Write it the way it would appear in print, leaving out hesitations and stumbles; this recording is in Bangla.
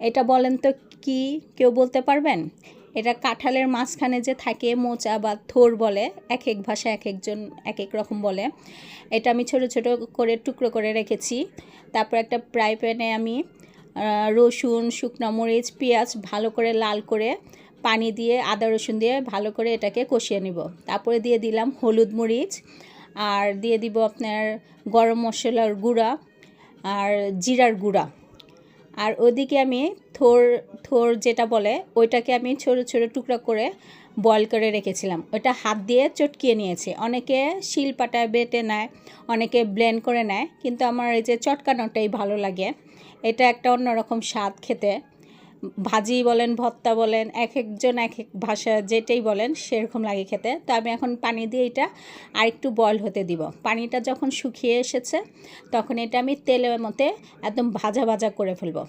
এটা বলেন তো কি, কেউ বলতে পারবেন? এটা কাঁঠালের মাঝখানে যে থাকে মোচা বা থোর বলে, এক এক ভাষা এক একজন এক এক রকম বলে। এটা আমি ছোট ছোট করে টুকরো করে রেখেছি। তারপর একটা ফ্রাই প্যানে আমি রসুন, শুকনো মরিচ, পেঁয়াজ ভালো করে লাল করে পানি দিয়ে আদা রসুন দিয়ে ভালো করে এটাকে কষিয়ে নিব। তারপরে দিয়ে দিলাম হলুদ মরিচ, আর দিয়ে দিব আপনার গরম মশলার গুঁড়া আর জিরার গুঁড়া। আর ওদিকে আমি থোর যেটা বলে ওইটাকে আমি ছোটো ছোটো টুকরা করে বয়েল করে রেখেছিলাম। ওটা হাত দিয়ে চটকিয়ে নিয়েছি। অনেকে শিলপাটায় বেটে নেয়, অনেকে ব্লেন্ড করে নেয়, কিন্তু আমার এই যে চটকানোটাই ভালো লাগে। এটা একটা অন্যরকম স্বাদ খেতে। ভাজি বলেন, ভর্তা বলেন, এক একজন এক এক ভাষা যেটাই বলেন সেরকম লাগে খেতে। তো আমি এখন পানি দিয়ে এটা আরেকটু বয়েল হতে দিব। পানিটা যখন শুকিয়ে এসেছে তখন এটা আমি তেলের মধ্যে একদম ভাজা ভাজা করে ফেলবো।